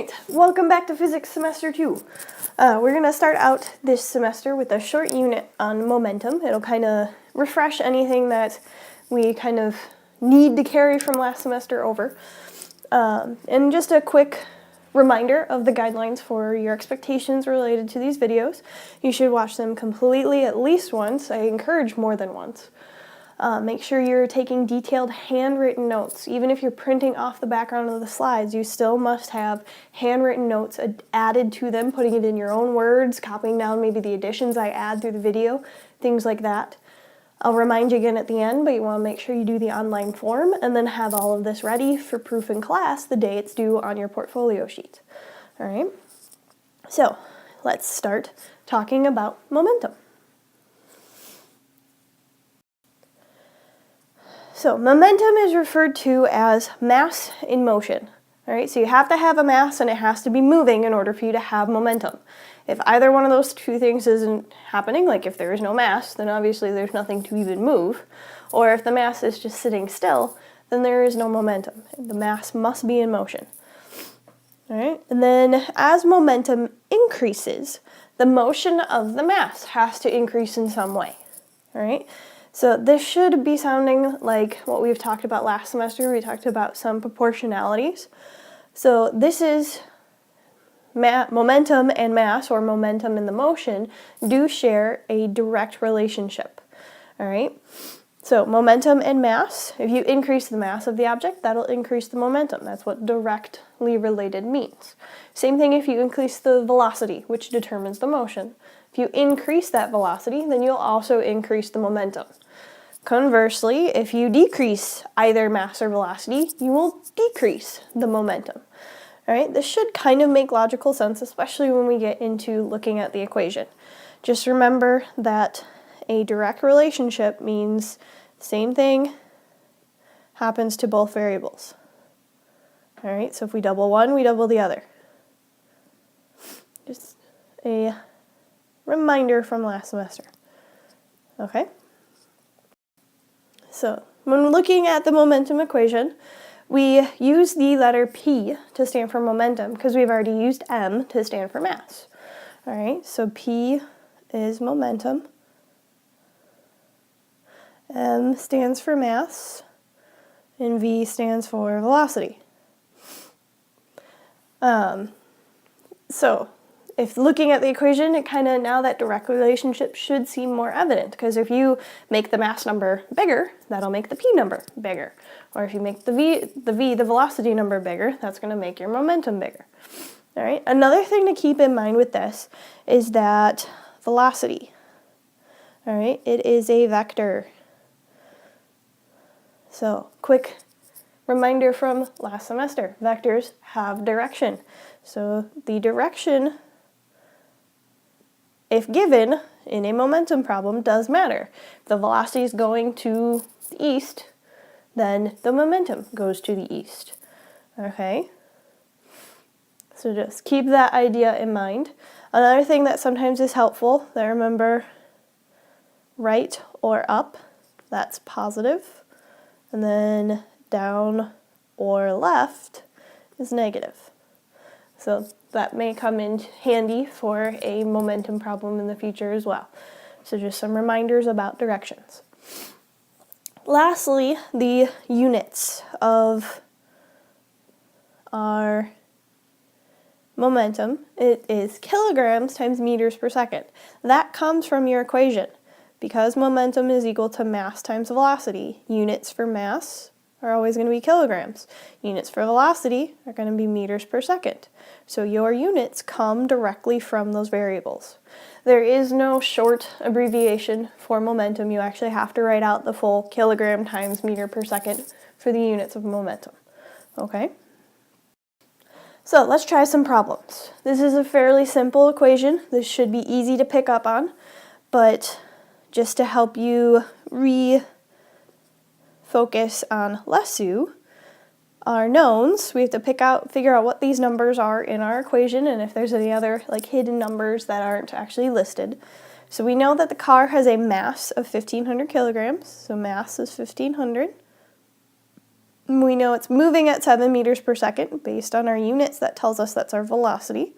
Alright, welcome back to Physics Semester 2. We're going to start out this semester with a short unit on momentum. It'll kind of refresh anything that we kind of need to carry from last semester over. And just a quick reminder of the guidelines for your expectations related to these videos. You should watch them completely at least once. I encourage more than once. Make sure you're taking detailed handwritten notes. Even if you're printing off the background of the slides, you still must have handwritten notes added to them, putting it in your own words, copying down maybe the additions I add through the video, things like that. I'll remind you again at the end, but you want to make sure you do the online form and then have all of this ready for proof in class the day it's due on your portfolio sheet. All right, so let's start talking about momentum. So momentum is referred to as mass in motion. All right, so you have to have a mass and it has to be moving in order for you to have momentum. If either one of those two things isn't happening, like if there is no mass, then obviously there's nothing to even move. Or if the mass is just sitting still, then there is no momentum. The mass must be in motion. All right, and then as momentum increases, the motion of the mass has to increase in some way. All right. So this should be sounding like what we've talked about last semester. We talked about some proportionalities. So this is momentum and mass, or momentum and the motion, do share a direct relationship. All right. So momentum and mass, if you increase the mass of the object, that'll increase the momentum. That's what directly related means. Same thing if you increase the velocity, which determines the motion. If you increase that velocity, then you'll also increase the momentum. Conversely, if you decrease either mass or velocity, you will decrease the momentum. All right, this should kind of make logical sense, especially when we get into looking at the equation. Just remember that a direct relationship means the same thing happens to both variables. All right, so if we double one, we double the other. Just a reminder from last semester. Okay? So when looking at the momentum equation, we use the letter P to stand for momentum because we've already used M to stand for mass. All right, so P is momentum. M stands for mass, and V stands for velocity. So if looking at the equation, it kind of, now that direct relationship should seem more evident, because if you make the mass number bigger, that'll make the P number bigger. Or if you make the velocity number bigger, that's going to make your momentum bigger. All right. Another thing to keep in mind with this is that velocity, all right, it is a vector. So quick reminder from last semester, vectors have direction. So the direction, if given in a momentum problem, does matter. If the velocity is going to the east, then the momentum goes to the east. Okay? So just keep that idea in mind. Another thing that sometimes is helpful, that remember right or up, that's positive. And then down or left is negative. So that may come in handy for a momentum problem in the future as well. So just some reminders about directions. Lastly, the units of our momentum, it is kilograms times meters per second. That comes from your equation. Because momentum is equal to mass times velocity, units for mass are always going to be kilograms. Units for velocity are going to be meters per second. So your units come directly from those variables. There is no short abbreviation for momentum. You actually have to write out the full kilogram times meter per second for the units of momentum. Okay? So let's try some problems. This is a fairly simple equation. This should be easy to pick up on, but just to help you refocus on LESU, our knowns, we have to figure out what these numbers are in our equation and if there's any other like hidden numbers that aren't actually listed. So we know that the car has a mass of 1,500 kilograms, so mass is 1,500. We know it's moving at 7 meters per second based on our units. That tells us that's our velocity.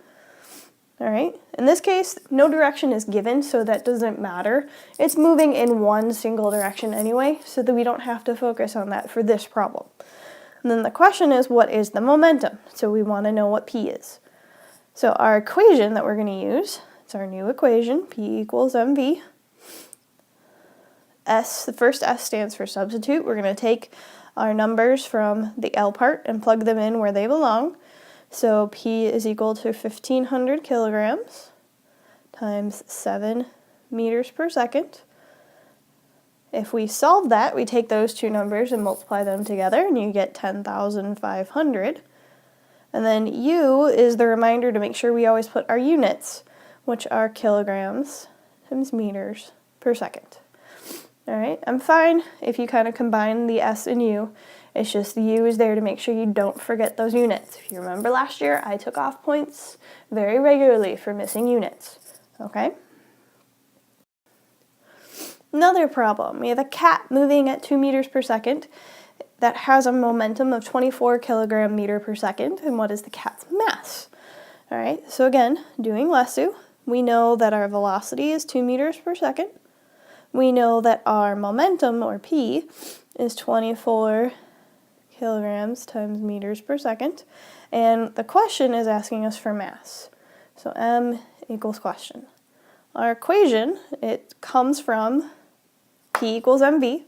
All right, in this case, no direction is given, so that doesn't matter. It's moving in one single direction anyway, so that we don't have to focus on that for this problem. And then the question is, what is the momentum? So we want to know what P is. So our equation that we're going to use, it's our new equation, P equals mv. S, the first S stands for substitute. We're going to take our numbers from the L part and plug them in where they belong. So P is equal to 1,500 kilograms times 7 meters per second. If we solve that, we take those two numbers and multiply them together, and you get 10,500. And then U is the reminder to make sure we always put our units, which are kilograms times meters per second. All right, I'm fine if you kind of combine the S and U. It's just the U is there to make sure you don't forget those units. If you remember last year, I took off points very regularly for missing units, okay? Another problem, we have a cat moving at 2 meters per second that has a momentum of 24 kilogram meter per second, and what is the cat's mass? All right, so again, doing LESU, we know that our velocity is 2 meters per second. We know that our momentum, or P, is 24 kilograms times meters per second, and the question is asking us for mass. So M equals question. Our equation, it comes from P equals mv.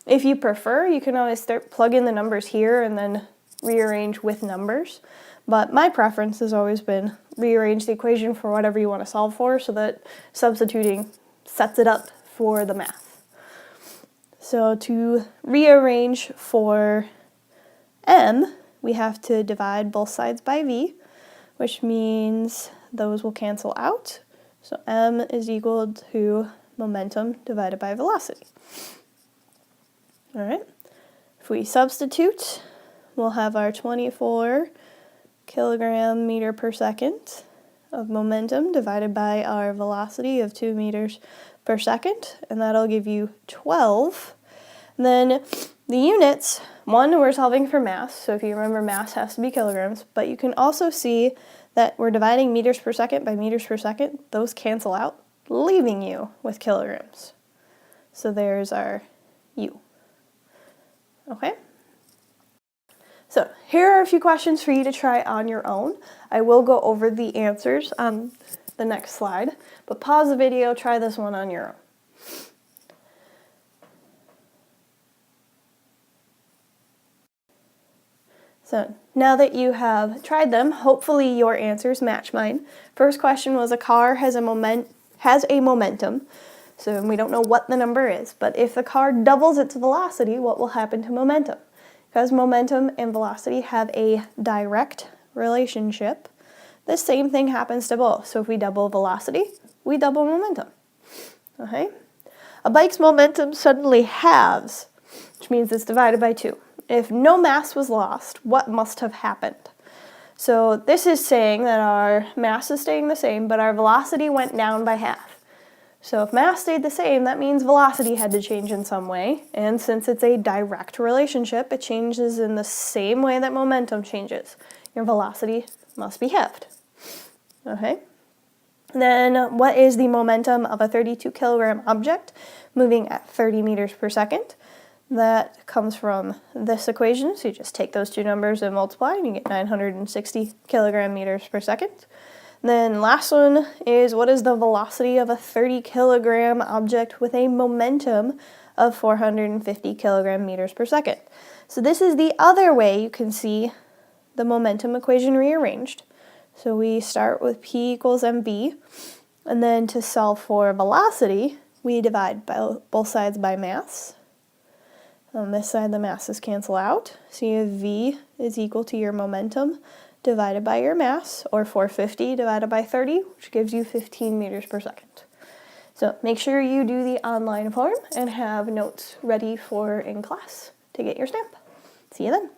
If you prefer, you can always plug in the numbers here and then rearrange with numbers, but my preference has always been rearrange the equation for whatever you want to solve for so that substituting sets it up for the math. So to rearrange for M, we have to divide both sides by V, which means those will cancel out. So M is equal to momentum divided by velocity. All right, if we substitute, we'll have our 24 kilogram meter per second of momentum divided by our velocity of 2 meters per second, and that'll give you 12. And then the units, one, we're solving for mass, so if you remember, mass has to be kilograms, but you can also see that we're dividing meters per second by meters per second. Those cancel out, leaving you with kilograms. So there's our U. Okay? So here are a few questions for you to try on your own. I will go over the answers on the next slide, but pause the video, try this one on your own. So now that you have tried them, hopefully your answers match mine. First question was a car has a momentum, so we don't know what the number is, but if the car doubles its velocity, what will happen to momentum? Because momentum and velocity have a direct relationship, the same thing happens to both. So if we double velocity, we double momentum. Okay? A bike's momentum suddenly halves, which means it's divided by 2. If no mass was lost, what must have happened? So this is saying that our mass is staying the same, but our velocity went down by half. So if mass stayed the same, that means velocity had to change in some way, and since it's a direct relationship, it changes in the same way that momentum changes. Your velocity must be halved. Okay? Then what is the momentum of a 32 kilogram object moving at 30 meters per second? That comes from this equation, so you just take those two numbers and multiply, and you get 960 kilogram meters per second. Then last one is, what is the velocity of a 30 kilogram object with a momentum of 450 kilogram meters per second? So this is the other way you can see the momentum equation rearranged. So we start with P equals mv, and then to solve for velocity, we divide both sides by mass. On this side, the masses cancel out, so you have V is equal to your momentum divided by your mass, or 450 divided by 30, which gives you 15 meters per second. So make sure you do the online form and have notes ready for in class to get your stamp. See you then.